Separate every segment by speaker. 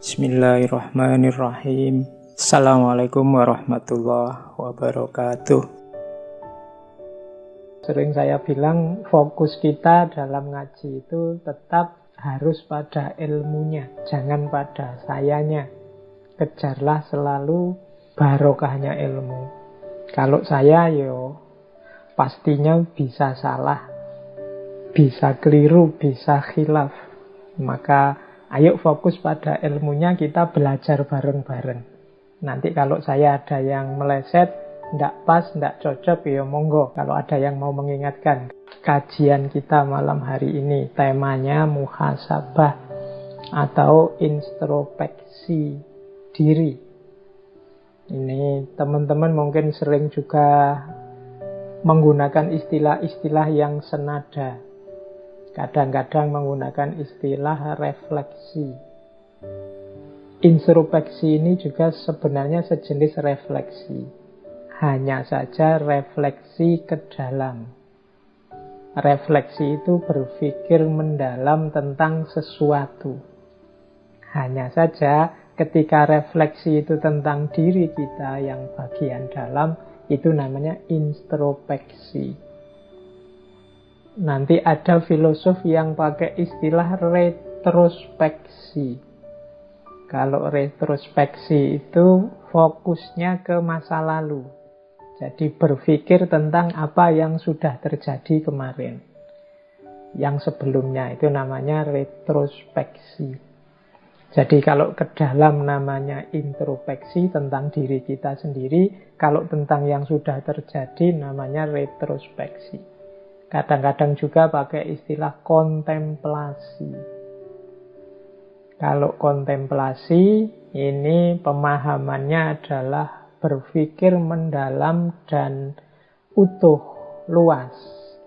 Speaker 1: Bismillahirrahmanirrahim. Assalamualaikum warahmatullahi wabarakatuh. Sering saya bilang fokus kita dalam ngaji itu tetap harus pada ilmunya, jangan pada sayanya. Kejarlah selalu barokahnya ilmu. Kalau saya pastinya bisa salah, bisa keliru, bisa khilaf. Maka ayo fokus pada ilmunya, kita belajar bareng-bareng. Nanti kalau saya ada yang meleset, ndak pas, ndak cocok, monggo. Kalau ada yang mau mengingatkan. Kajian kita malam hari ini temanya muhasabah atau introspeksi diri. Ini teman-teman mungkin sering juga menggunakan istilah-istilah yang senada. Kadang-kadang menggunakan istilah refleksi. Introspeksi ini juga sebenarnya sejenis refleksi. Hanya saja refleksi ke dalam. Refleksi itu berpikir mendalam tentang sesuatu. Hanya saja ketika refleksi itu tentang diri kita yang bagian dalam, itu namanya introspeksi. Nanti ada filosof yang pakai istilah retrospeksi. Kalau retrospeksi itu fokusnya ke masa lalu. Jadi berpikir tentang apa yang sudah terjadi kemarin. Yang sebelumnya itu namanya retrospeksi. Jadi kalau ke dalam namanya introspeksi tentang diri kita sendiri. Kalau tentang yang sudah terjadi namanya retrospeksi. Kadang-kadang juga pakai istilah kontemplasi. Kalau kontemplasi ini pemahamannya adalah berpikir mendalam dan utuh, luas,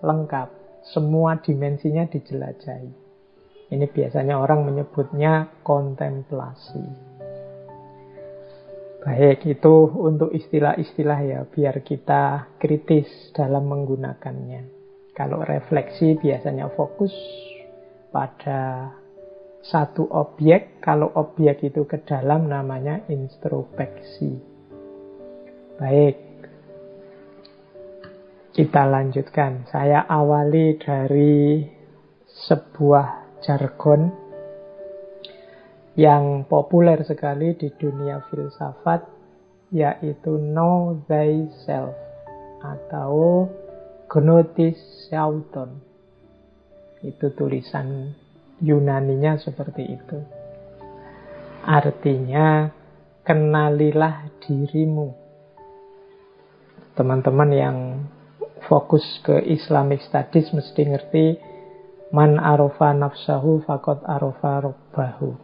Speaker 1: lengkap. Semua dimensinya dijelajahi. Ini biasanya orang menyebutnya kontemplasi. Baik, itu untuk istilah-istilah ya, biar kita kritis dalam menggunakannya. Kalau refleksi biasanya fokus pada satu objek. Kalau objek itu ke dalam namanya introspeksi. Baik, kita lanjutkan. Saya awali dari sebuah jargon yang populer sekali di dunia filsafat, yaitu know thyself atau gnosis auton. Itu tulisan Yunaninya seperti itu. Artinya, kenalilah dirimu. Teman-teman yang fokus ke Islamic Studies mesti ngerti man arofa nafsahu faqad arofa rabbahu.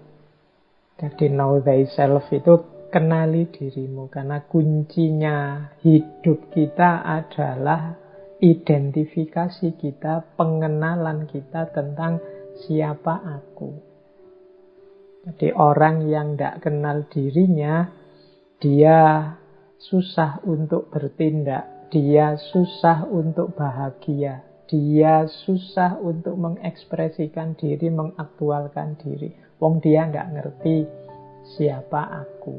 Speaker 1: Jadi know thyself itu kenali dirimu. Karena kuncinya hidup kita adalah identifikasi kita, pengenalan kita tentang siapa aku. Jadi orang yang tidak kenal dirinya, dia susah untuk bertindak, dia susah untuk bahagia, dia susah untuk mengekspresikan diri, mengaktualkan diri. Wong dia nggak ngerti siapa aku.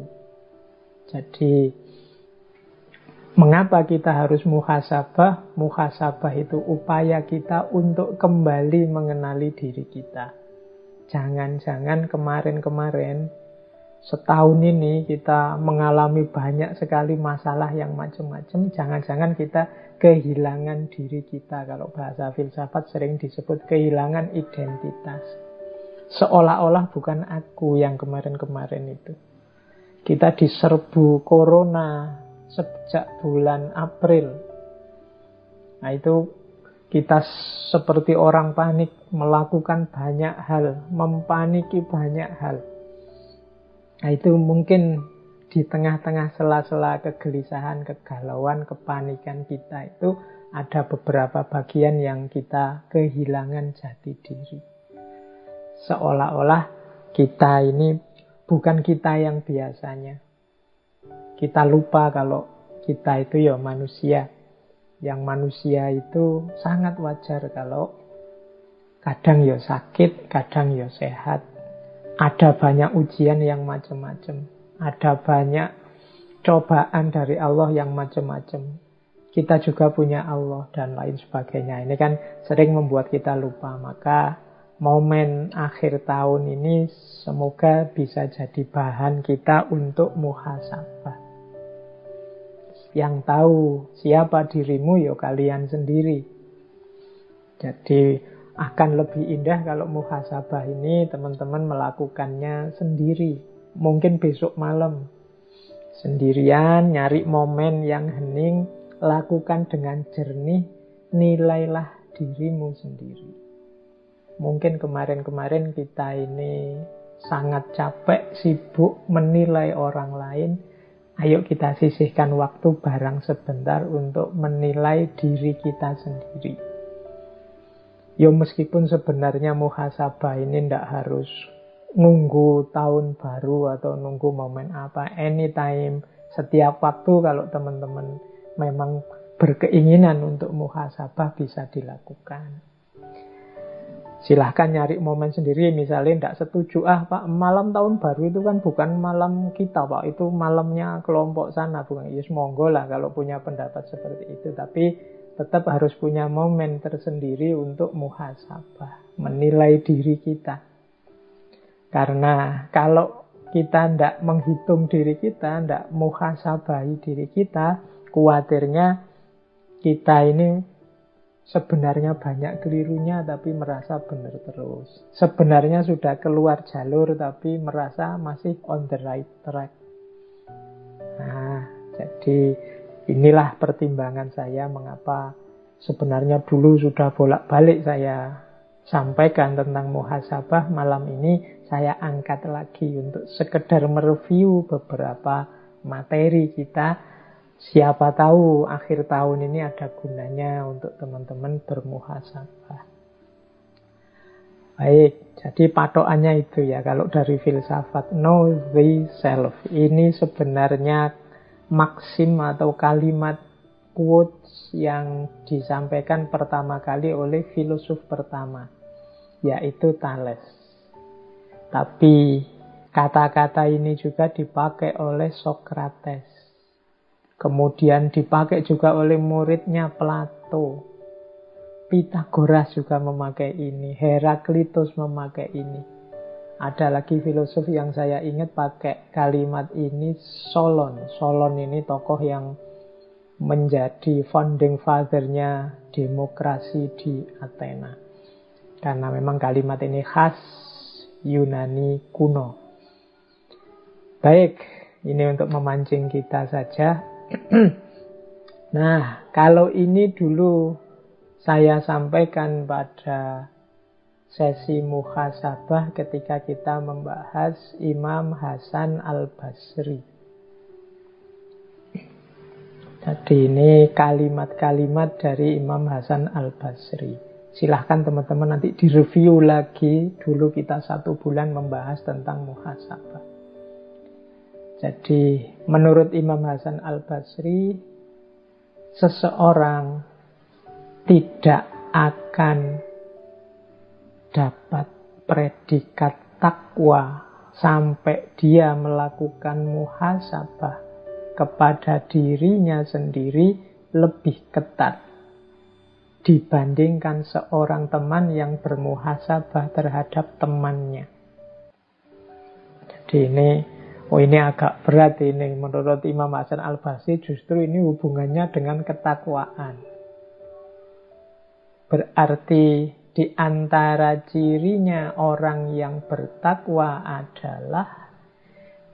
Speaker 1: Jadi mengapa kita harus muhasabah? Muhasabah itu upaya kita untuk kembali mengenali diri kita. Jangan-jangan kemarin-kemarin, setahun ini kita mengalami banyak sekali masalah yang macam-macam. Jangan-jangan kita kehilangan diri kita. Kalau bahasa filsafat sering disebut kehilangan identitas. Seolah-olah bukan aku yang kemarin-kemarin itu. Kita diserbu corona sejak bulan April. Nah itu kita seperti orang panik, melakukan banyak hal, mempaniki banyak hal. Nah itu mungkin di tengah-tengah sela-sela kegelisahan, kegalauan, kepanikan kita itu ada beberapa bagian yang kita kehilangan jati diri. Seolah-olah kita ini bukan kita yang biasanya. Kita lupa kalau kita itu ya manusia. Yang manusia itu sangat wajar kalau kadang ya sakit, kadang ya sehat. Ada banyak ujian yang macam-macam. Ada banyak cobaan dari Allah yang macam-macam. Kita juga punya Allah dan lain sebagainya. Ini kan sering membuat kita lupa. Maka momen akhir tahun ini semoga bisa jadi bahan kita untuk muhasabah. Yang tahu siapa dirimu ya kalian sendiri. Jadi akan lebih indah kalau muhasabah ini teman-teman melakukannya sendiri. Mungkin besok malam. Sendirian, nyari momen yang hening, lakukan dengan jernih, nilailah dirimu sendiri. Mungkin kemarin-kemarin kita ini sangat capek, sibuk menilai orang lain. Ayo kita sisihkan waktu barang sebentar untuk menilai diri kita sendiri. Ya meskipun sebenarnya muhasabah ini tidak harus nunggu tahun baru atau nunggu momen apa. Anytime, setiap waktu kalau teman-teman memang berkeinginan untuk muhasabah bisa dilakukan. Silahkan nyari momen sendiri. Misalnya tidak setuju, Pak, malam tahun baru itu kan bukan malam kita, Pak, itu malamnya kelompok sana. Bukan, ya monggo lah kalau punya pendapat seperti itu. Tapi tetap harus punya momen tersendiri untuk muhasabah, menilai diri kita. Karena kalau kita tidak menghitung diri kita, tidak muhasabahi diri kita, khawatirnya kita ini sebenarnya banyak kelirunya tapi merasa benar terus. Sebenarnya sudah keluar jalur tapi merasa masih on the right track. Nah, jadi inilah pertimbangan saya mengapa sebenarnya dulu sudah bolak-balik saya sampaikan tentang muhasabah. Malam ini saya angkat lagi untuk sekedar mereview beberapa materi kita. Siapa tahu akhir tahun ini ada gunanya untuk teman-teman bermuhasabah. Baik, jadi patokannya itu ya. Kalau dari filsafat, know thyself. Ini sebenarnya maksim atau kalimat quotes yang disampaikan pertama kali oleh filosof pertama, yaitu Thales. Tapi kata-kata ini juga dipakai oleh Socrates. Kemudian dipakai juga oleh muridnya Plato. Pythagoras juga memakai ini. Heraklitus memakai ini. Ada lagi filosof yang saya ingat pakai kalimat ini, Solon. Solon ini tokoh yang menjadi founding father-nya demokrasi di Athena. Karena memang kalimat ini khas Yunani kuno. Baik, ini untuk memancing kita saja. Nah, kalau ini dulu saya sampaikan pada sesi muhasabah ketika kita membahas Imam Hasan Al-Basri. Jadi ini kalimat-kalimat dari Imam Hasan Al-Basri. Silahkan teman-teman nanti direview lagi. Dulu kita 1 bulan membahas tentang muhasabah. Jadi menurut Imam Hasan Al-Basri, seseorang tidak akan dapat predikat takwa sampai dia melakukan muhasabah kepada dirinya sendiri lebih ketat dibandingkan seorang teman yang bermuhasabah terhadap temannya. Jadi ini agak berat ini. Menurut Imam Hasan Al-Basri justru ini hubungannya dengan ketakwaan. Berarti di antara cirinya orang yang bertakwa adalah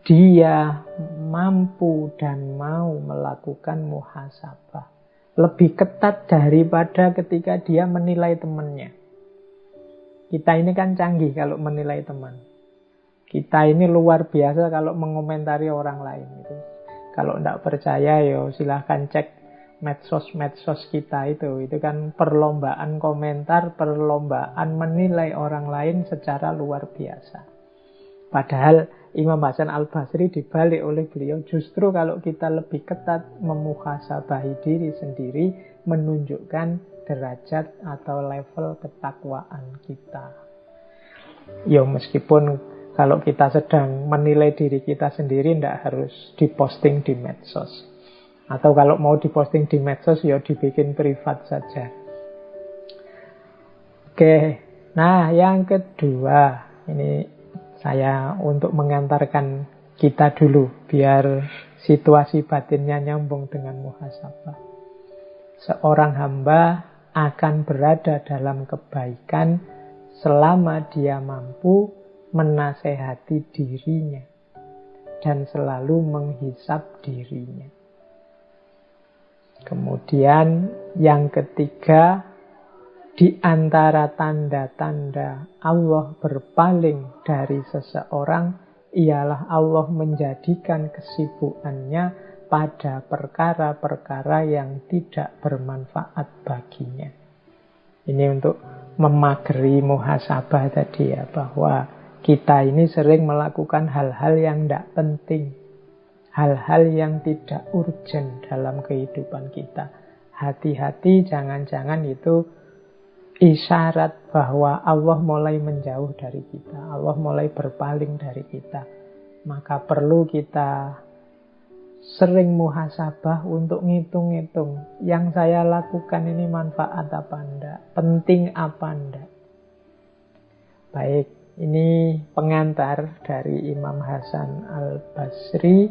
Speaker 1: dia mampu dan mau melakukan muhasabah. Lebih ketat daripada ketika dia menilai temannya. Kita ini kan canggih kalau menilai teman. Kita ini luar biasa kalau mengomentari orang lain. Kalau tidak percaya, silahkan cek medsos-medsos kita itu. Itu kan perlombaan komentar, perlombaan menilai orang lain secara luar biasa. Padahal Imam Hasan Al-Basri dibalik oleh beliau, justru kalau kita lebih ketat memuhasabahi diri sendiri, menunjukkan derajat atau level ketakwaan kita. Meskipun Kalau kita sedang menilai diri kita sendiri, tidak harus diposting di medsos. Atau kalau mau diposting di medsos, ya dibikin privat saja. Oke, nah yang kedua, ini saya untuk mengantarkan kita dulu, biar situasi batinnya nyambung dengan muhasabah. Seorang hamba akan berada dalam kebaikan selama dia mampu menasehati dirinya dan selalu menghisap dirinya. Kemudian yang ketiga, di antara tanda-tanda Allah berpaling dari seseorang ialah Allah menjadikan kesibukannya pada perkara-perkara yang tidak bermanfaat baginya. Ini untuk memageri muhasabah tadi ya, bahwa kita ini sering melakukan hal-hal yang tidak penting, hal-hal yang tidak urgent dalam kehidupan kita. Hati-hati, jangan-jangan itu isyarat bahwa Allah mulai menjauh dari kita, Allah mulai berpaling dari kita. Maka perlu kita sering muhasabah untuk ngitung-ngitung, yang saya lakukan ini manfaat apa enggak, penting apa enggak. Baik, ini pengantar dari Imam Hasan Al-Basri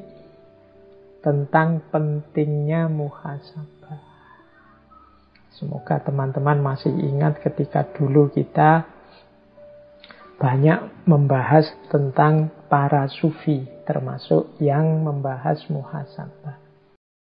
Speaker 1: tentang pentingnya muhasabah. Semoga teman-teman masih ingat ketika dulu kita banyak membahas tentang para sufi, termasuk yang membahas muhasabah.